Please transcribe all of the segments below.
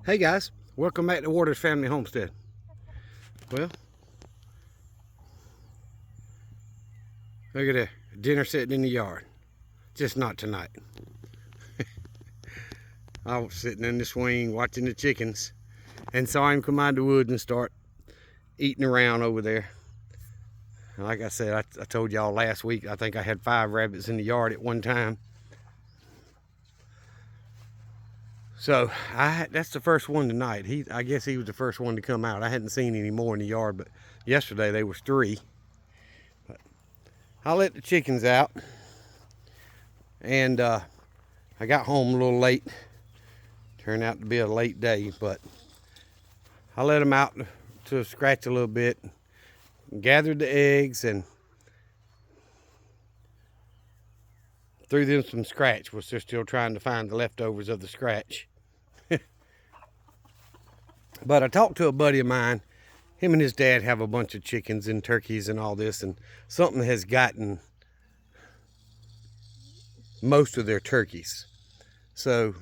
Hey guys, welcome back to Waters Family Homestead. Well, look at the dinner sitting in the yard. Just not tonight. I was sitting in the swing watching the chickens and saw him come out of the woods and start eating around over there. Like I said, I told y'all last week, I think I had 5 rabbits in the yard at one time. So that's the first one tonight. I guess he was the first one to come out. I hadn't seen any more in the yard, but yesterday there was 3. But I let the chickens out, and I got home a little late. Turned out to be a late day, but I let them out to scratch a little bit, gathered the eggs, and threw them some scratch, which they're still trying to find the leftovers of the scratch. But I talked to a buddy of mine. Him and his dad have a bunch of chickens and turkeys and all this, and something has gotten most of their turkeys. So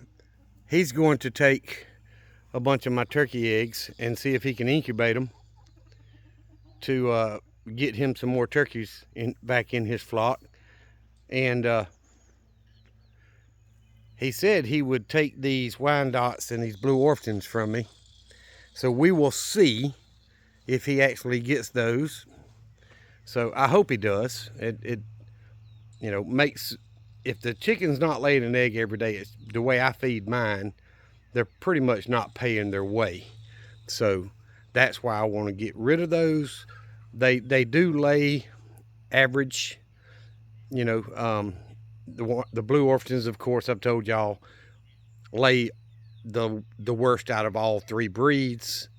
he's going to take a bunch of my turkey eggs and see if he can incubate them to get him some more turkeys back in his flock. And he said he would take these Wyandottes and these blue Orpingtons from me. So we will see if he actually gets those. So I hope he does. It makes, if the chicken's not laying an egg every day, it's the way I feed mine, they're pretty much not paying their way. So that's why I want to get rid of those. They do lay average, the blue Orpingtons, of course, I've told y'all, lay the worst out of all 3 breeds.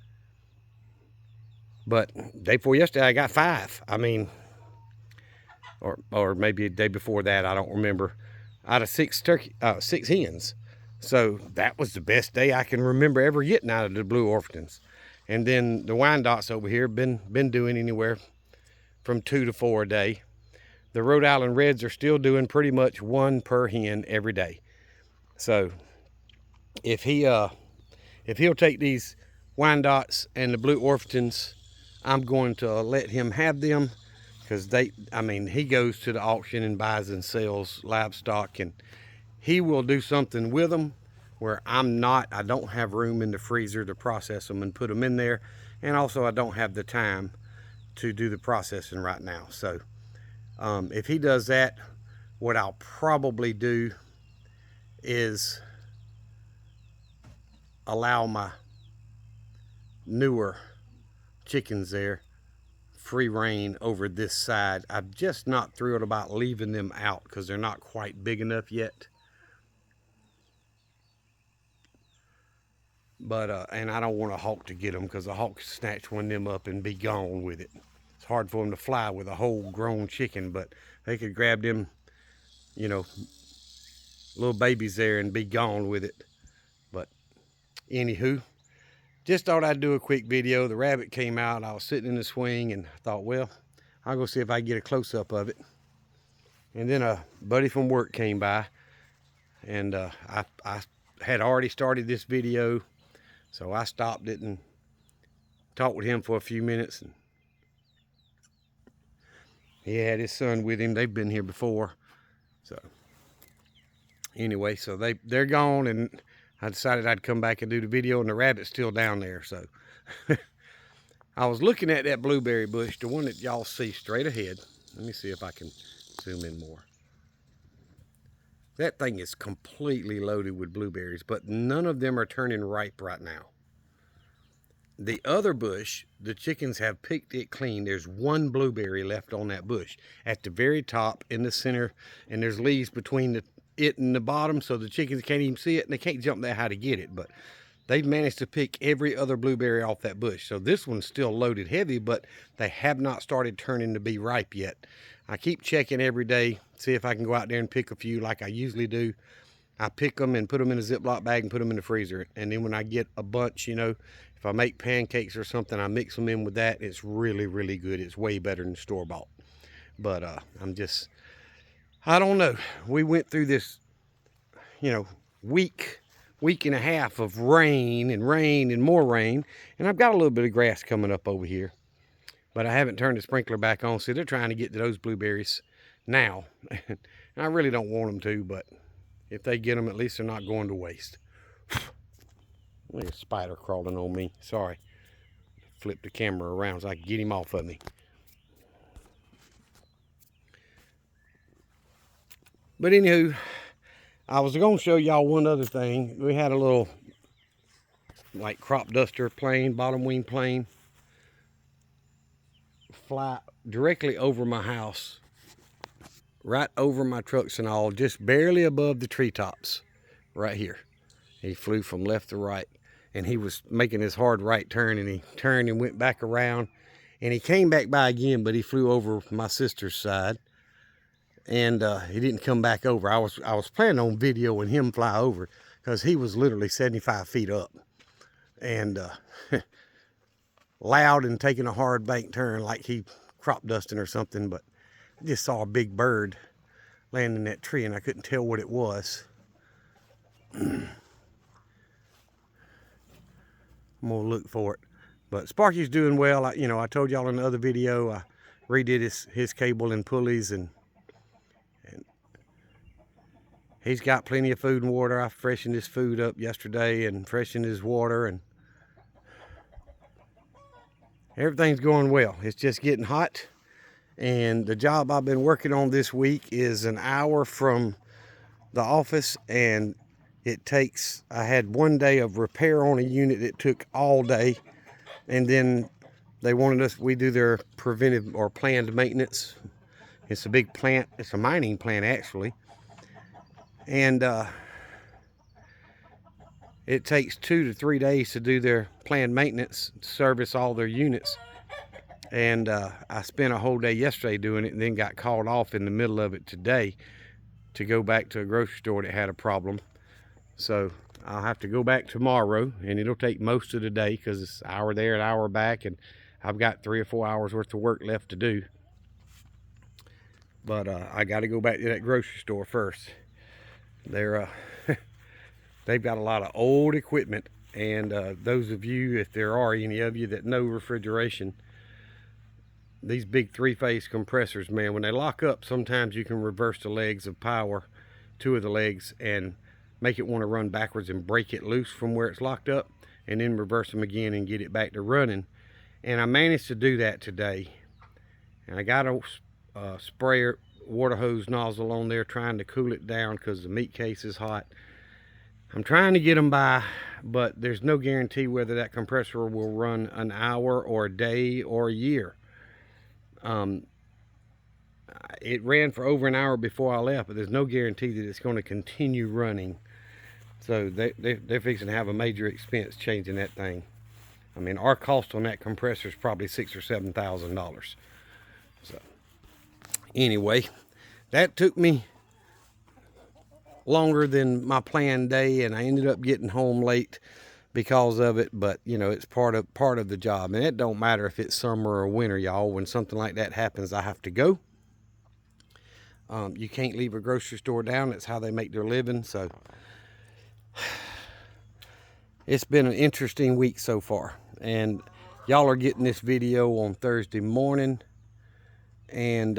But day before yesterday I got 5. I mean, or maybe a day before that, I don't remember, out of 6 hens. So that was the best day I can remember ever getting out of the blue Orpingtons. And then the Wyandottes over here been doing anywhere from 2 to 4 a day. The Rhode Island Reds are still doing pretty much 1 per hen every day. So if he'll take these Wyandottes and the blue Orpingtons, I'm going to let him have them, because he goes to the auction and buys and sells livestock, and he will do something with them where I don't have room in the freezer to process them and put them in there. And also I don't have the time to do the processing right now. So if he does that, what I'll probably do is allow my newer chickens there free reign over this side. I'm just not thrilled about leaving them out because they're not quite big enough yet. But and I don't want a hawk to get them, because a hawk snatch one of them up and be gone with it. It's hard for them to fly with a whole grown chicken, but they could grab them, little babies there and be gone with it. But anywho, just thought I'd do a quick video. The rabbit came out. I was sitting in the swing and thought, well, I'll go see if I can get a close-up of it. And then a buddy from work came by, and I had already started this video, so I stopped it and talked with him for a few minutes. And he had his son with him. They've been here before. So anyway, so they're gone, and I decided I'd come back and do the video, and the rabbit's still down there. So I was looking at that blueberry bush, the one that y'all see straight ahead. Let me see if I can zoom in more. That thing is completely loaded with blueberries, but none of them are turning ripe right now. The other bush, the chickens have picked it clean. There's 1 blueberry left on that bush at the very top in the center, and there's leaves between it and the bottom, so the chickens can't even see it, and they can't jump that high to get it. But they've managed to pick every other blueberry off that bush. So this one's still loaded heavy, but they have not started turning to be ripe yet. I keep checking every day, see if I can go out there and pick a few like I usually do. I pick them and put them in a Ziploc bag and put them in the freezer. And then when I get a bunch, if I make pancakes or something, I mix them in with that. It's really, really good. It's way better than store-bought. But I don't know. We went through this, week week and a half of rain and rain and more rain, and I've got a little bit of grass coming up over here, but I haven't turned the sprinkler back on. So they're trying to get to those blueberries now. And I really don't want them to, but if they get them, at least they're not going to waste. Look at a spider crawling on me. Sorry. Flip the camera around so I can get him off of me. But anywho, I was going to show y'all one other thing. We had a little like crop duster plane, bottom wing plane, fly directly over my house, right over my trucks and all, just barely above the treetops right here. He flew from left to right, and he was making his hard right turn, and he turned and went back around, and he came back by again, but he flew over my sister's side, and he didn't come back over. I was planning on videoing him fly over, because he was literally 75 feet up, and loud and taking a hard bank turn like he crop dusting or something. But I just saw a big bird land in that tree, and I couldn't tell what it was. I'm gonna look for it. But Sparky's doing well. I told y'all in the other video, I redid his cable and pulleys, and he's got plenty of food and water. I freshened his food up yesterday and freshened his water, and everything's going well. It's just getting hot, and the job I've been working on this week is an hour from the office, and I had one day of repair on a unit. It took all day, and then they wanted we do their preventive or planned maintenance. It's a big plant. It's a mining plant, actually. And it takes 2 to 3 days to do their planned maintenance, service all their units. And I spent a whole day yesterday doing it, and then got called off in the middle of it today to go back to a grocery store that had a problem. So I'll have to go back tomorrow, and it'll take most of the day, because it's an hour there, an hour back, and I've got 3 or 4 hours worth of work left to do. But I got to go back to that grocery store first. They've got a lot of old equipment, and those of you, if there are any of you that know refrigeration, these big 3-phase compressors, man, when they lock up, sometimes you can reverse the legs of power, 2 of the legs, and make it want to run backwards and break it loose from where it's locked up, and then reverse them again and get it back to running. And I managed to do that today. And I got a sprayer water hose nozzle on there, trying to cool it down because the meat case is hot. I'm trying to get them by, but there's no guarantee whether that compressor will run an hour or a day or a year. It ran for over an hour before I left, but there's no guarantee that it's going to continue running. So they're fixing to have a major expense changing that thing. I mean, our cost on that compressor is probably $6,000 or $7,000. So anyway, that took me longer than my planned day, and I ended up getting home late because of it. But it's part of the job, and it don't matter if it's summer or winter, y'all. When something like that happens, I have to go. You can't leave a grocery store down. That's how they make their living. So it's been an interesting week so far, and y'all are getting this video on Thursday morning, and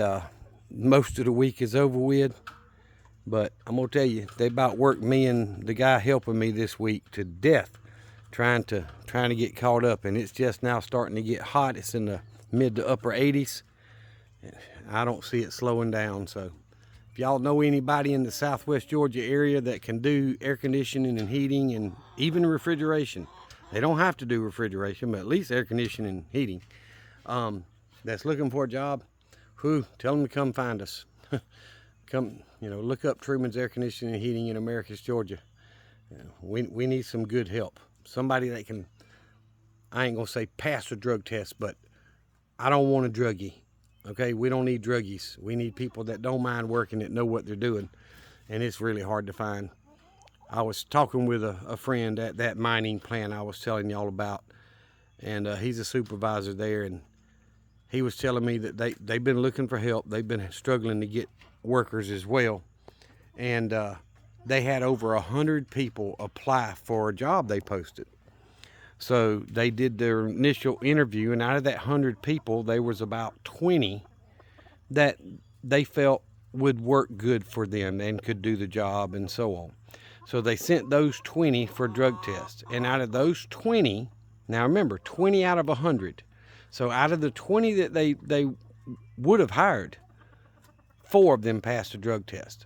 most of the week is over with. But I'm gonna tell you, they about worked me and the guy helping me this week to death, trying to get caught up. And it's just now starting to get hot. It's in the mid to upper 80s. I don't see it slowing down. So if y'all know anybody in the Southwest Georgia area that can do air conditioning and heating and even refrigeration, they don't have to do refrigeration, but at least air conditioning and heating, that's looking for a job, tell them to come find us. Come, look up Truman's Air Conditioning and Heating in Americus, Georgia. We need some good help. Somebody that can, I ain't gonna say pass a drug test, but I don't want a druggie. Okay, we don't need druggies. We need people that don't mind working, that know what they're doing. And it's really hard to find. I was talking with a friend at that mining plant I was telling y'all about, and he's a supervisor there, and he was telling me that they've been looking for help. They've been struggling to get workers as well, and they had over 100 people apply for a job they posted. So they did their initial interview, and out of that 100 people, there was about 20 that they felt would work good for them and could do the job and so on. So they sent those 20 for drug tests. And out of those 20, now remember, 20 out of 100. So out of the 20 that they would have hired, 4 of them passed a drug test.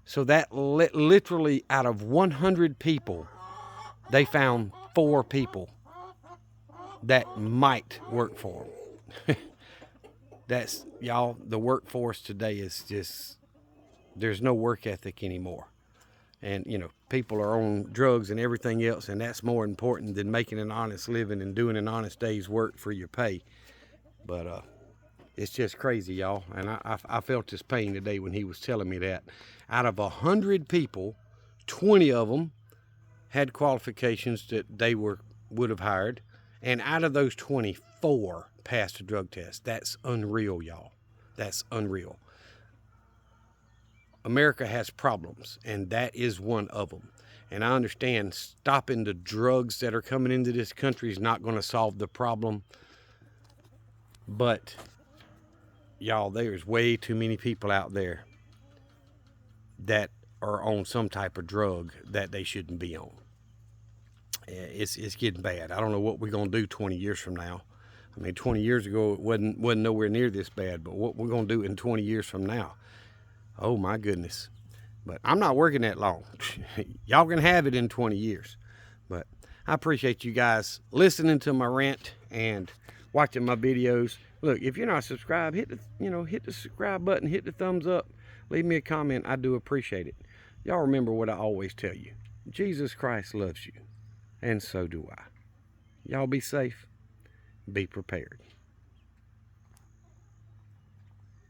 So that literally out of 100 people, they found 4 people that might work for them. That's, y'all, the workforce today is just, there's no work ethic anymore. And, you know, people are on drugs and everything else, and that's more important than making an honest living and doing an honest day's work for your pay. But it's just crazy, y'all. And I felt his pain today when he was telling me that. Out of 100 people, 20 of them had qualifications that they would have hired. And out of those 24 passed a drug test. That's unreal, y'all. That's unreal. America has problems, and that is one of them. And I understand stopping the drugs that are coming into this country is not going to solve the problem. But, y'all, there's way too many people out there that are on some type of drug that they shouldn't be on. It's getting bad. I don't know what we're going to do 20 years from now. I mean, 20 years ago, it wasn't nowhere near this bad, but what we're going to do in 20 years from now, oh my goodness. But I'm not working that long. Y'all can have it in 20 years. But I appreciate you guys listening to my rant and watching my videos. Look, if you're not subscribed, hit the subscribe button, hit the thumbs up, leave me a comment. I do appreciate it. Y'all remember what I always tell you. Jesus Christ loves you, and so do I. Y'all be safe. Be prepared.